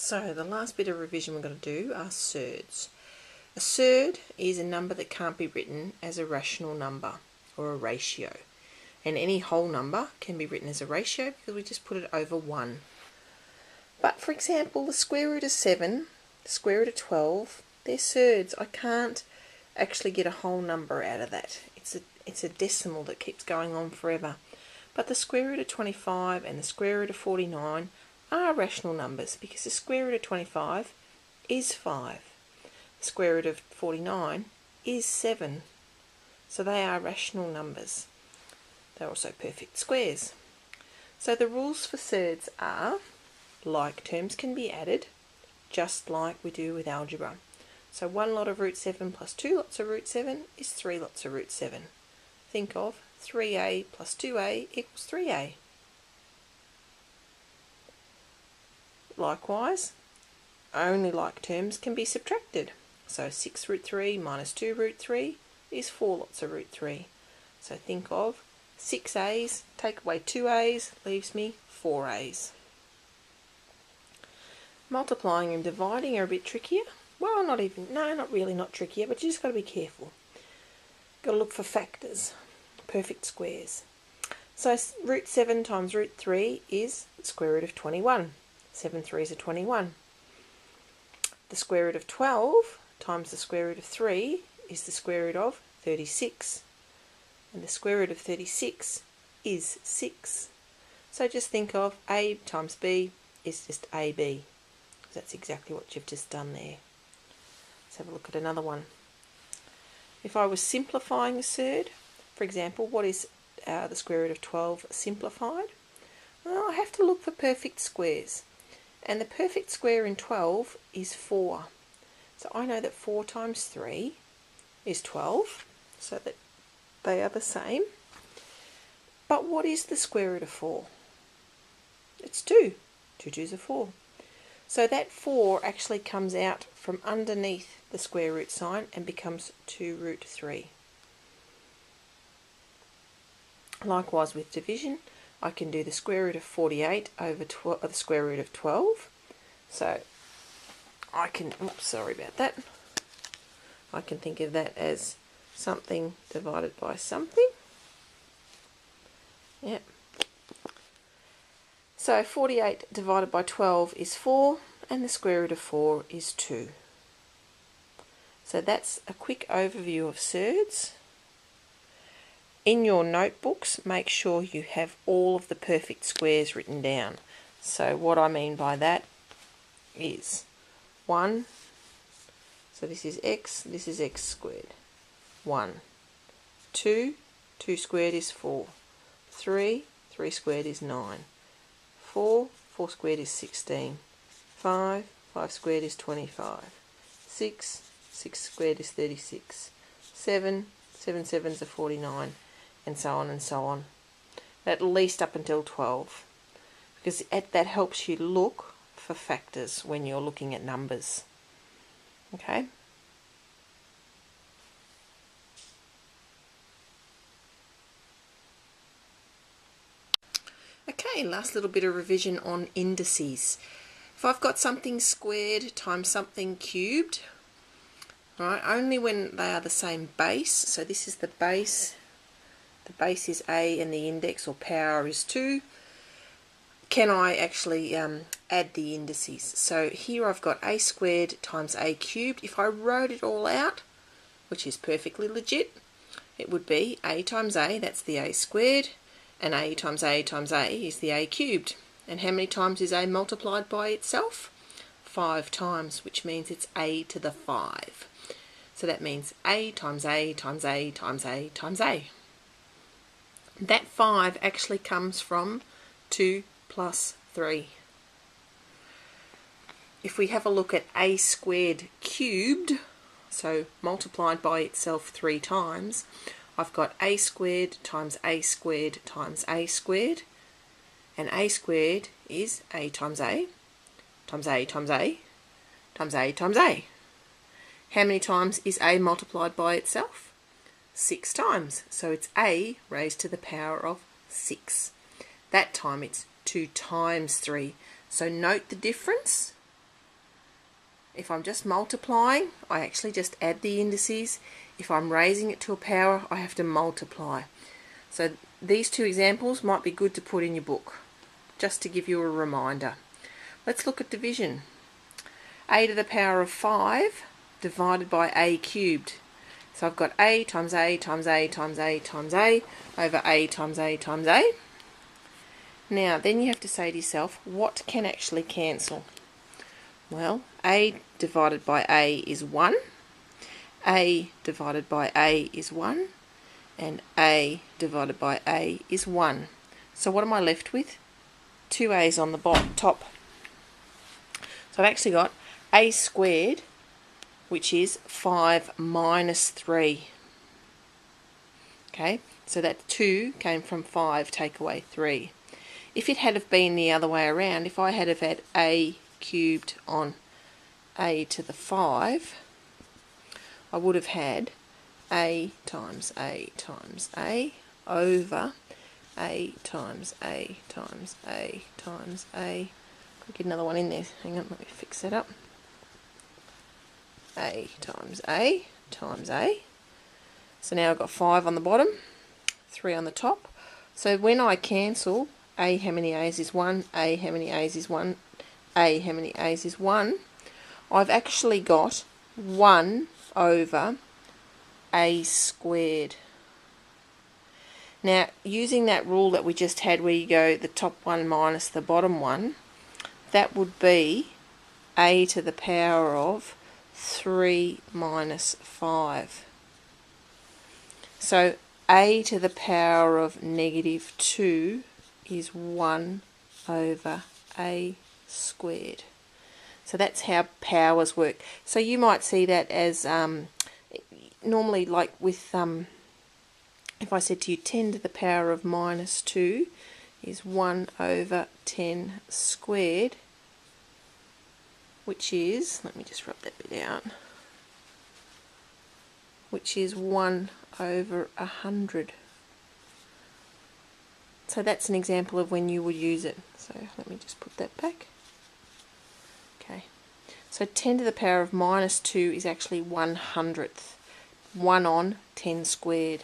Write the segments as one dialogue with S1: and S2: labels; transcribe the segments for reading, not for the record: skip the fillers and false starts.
S1: So the last bit of revision we're going to do are surds. A surd is a number that can't be written as a rational number or a ratio. And any whole number can be written as a ratio because we just put it over 1. But for example, the square root of 7, the square root of 12, they're surds. I can't actually get a whole number out of that. It's a decimal that keeps going on forever. But the square root of 25 and the square root of 49 are rational numbers because the square root of 25 is 5. The square root of 49 is 7. So they are rational numbers. They're also perfect squares. So the rules for surds are like terms can be added just like we do with algebra. So 1 lot of root 7 plus 2 lots of root 7 is 3 lots of root 7. Think of 3a plus 2a equals 3a. Likewise, only like terms can be subtracted. So 6 root 3 minus 2 root 3 is 4 lots of root 3. So think of 6a's, take away 2a's, leaves me 4a's. Multiplying and dividing are a bit trickier. Well, not really not trickier, but you just got to be careful. Got to look for factors, perfect squares. So root 7 times root 3 is the square root of 21. 7 3s are 21. The square root of 12 times the square root of 3 is the square root of 36. And the square root of 36 is 6. So just think of a times b is just ab. That's exactly what you've just done there. Let's have a look at another one. If I was simplifying a surd, for example, what is the square root of 12 simplified? Well, I have to look for perfect squares. And the perfect square in 12 is 4. So I know that 4 times 3 is 12, so that they are the same. But what is the square root of 4? It's 2. 2 2s are 4. So that 4 actually comes out from underneath the square root sign and becomes 2 root 3. Likewise with division, I can do the square root of 48 over the square root of 12. So I can, sorry about that. I can think of that as something divided by something. Yep. So 48 divided by 12 is 4, and the square root of 4 is 2. So that's a quick overview of surds. In your notebooks, make sure you have all of the perfect squares written down. So what I mean by that is 1, so this is x squared. 1, 2, 2 squared is 4. 3, 3 squared is 9. 4, 4 squared is 16. 5, 5 squared is 25. 6, 6 squared is 36. 7, 7 sevens are 49. And so on and so on. At least up until 12. Because that helps you look for factors when you're looking at numbers. Okay? Okay, last little bit of revision on indices. If I've got something squared times something cubed, right, only when they are the same base, so this is the base is a and the index or power is 2, can I actually add the indices. So here I've got a squared times a cubed. If I wrote it all out, which is perfectly legit, it would be a times a, that's the a squared, and a times a times a is the a cubed. And how many times is a multiplied by itself? 5 times, which means it's a to the 5. So that means a times a times a times a times a. That 5 actually comes from 2 plus 3. If we have a look at a squared cubed, so multiplied by itself 3 times, I've got a squared times a squared times a squared, and a squared is a times a times a times a times a times a. How many times is a multiplied by itself? 6 times. So it's a raised to the power of 6. That time it's 2 times 3. So note the difference. if I'm just multiplying, I actually just add the indices. If I'm raising it to a power, I have to multiply. So these two examples might be good to put in your book, just to give you a reminder. Let's look at division. A to the power of 5 divided by a cubed. So I've got a times a times a times a times a over a times a times a. Now then you have to say to yourself, what can actually cancel? Well, a divided by a is 1, a divided by a is 1, and a divided by a is 1. So what am I left with? 2 a's on the top. So I've actually got a squared, which is 5 minus 3. Okay, so that 2 came from 5, take away 3. If it had have been the other way around, if I had have had a cubed on a to the 5, I would have had a times a times a over a times a times a times a. I'll get another one in there. Hang on, let me fix that up. A times a times a. So now I've got 5 on the bottom, 3 on the top. So when I cancel, a how many a's is 1, a how many a's is 1, a how many a's is 1, I've actually got 1 over a squared. Now, using that rule that we just had where you go the top one minus the bottom one, that would be a to the power of 3 minus 5. So a to the power of negative 2 is 1 over a squared. So that's how powers work. So you might see that as normally, like with if I said to you 10 to the power of minus 2 is 1 over 10 squared, which is, let me just rub that bit out, which is 1 over 100. So that's an example of when you would use it. So let me just put that back. Okay. So 10 to the power of minus 2 is actually 1/100. 1 on 10 squared.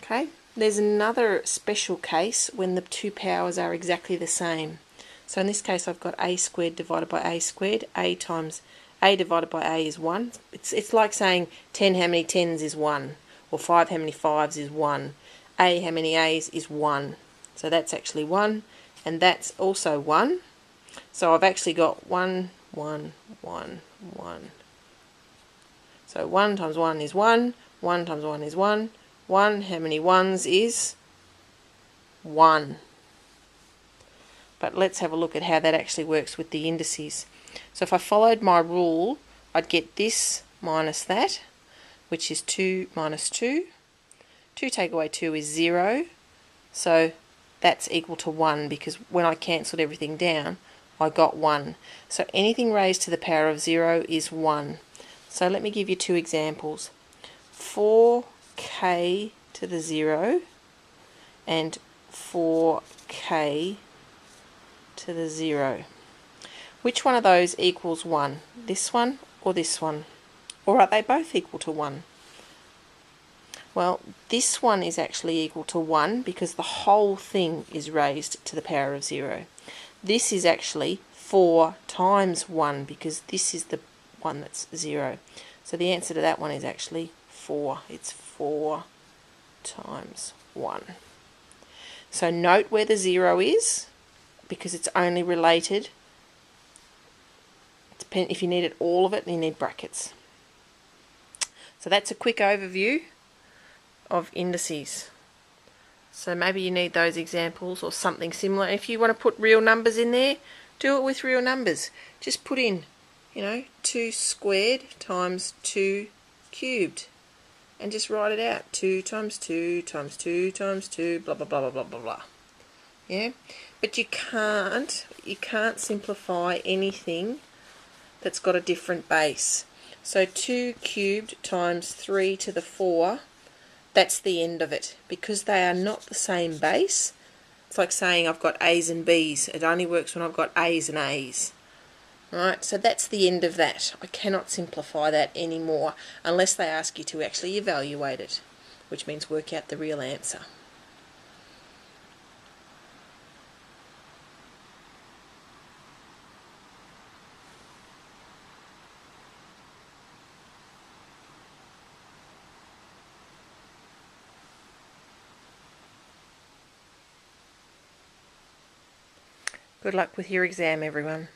S1: Okay. There's another special case when the two powers are exactly the same. So in this case I've got a squared divided by a squared. A times a divided by a is 1. It's like saying 10 how many 10s is 1, or 5 how many 5s is 1. A how many a's is 1. So that's actually 1, and that's also 1. So I've actually got 1, 1, 1, 1. So 1 times 1 is 1, 1 times 1 is 1, 1 how many 1s is 1. But let's have a look at how that actually works with the indices. So if I followed my rule, I'd get this minus that, which is 2 minus 2. 2 take away 2 is 0. So that's equal to 1, because when I cancelled everything down, I got 1. So anything raised to the power of 0 is 1. So let me give you two examples. 4k to the 0 and 4k to the 0. Which one of those equals 1? This one or this one? Or are they both equal to 1? Well, this one is actually equal to 1 because the whole thing is raised to the power of 0. This is actually 4 times 1 because this is the one that's 0. So the answer to that one is actually 4. It's 4 times 1. So note where the 0 is, because it's only related. If you needed all of it, you need brackets. So that's a quick overview of indices. So maybe you need those examples or something similar. If you want to put real numbers in there, do it with real numbers. Just put in, 2 squared times 2 cubed, and just write it out. 2 times 2 times 2 times 2, blah blah blah blah blah blah blah. Yeah, but you can't simplify anything that's got a different base. So 2 cubed times 3 to the 4, that's the end of it, because they are not the same base. It's like saying I've got A's and B's. It only works when I've got A's and A's. Right, so that's the end of that. I cannot simplify that anymore unless they ask you to actually evaluate it, which means work out the real answer. Good luck with your exam, everyone.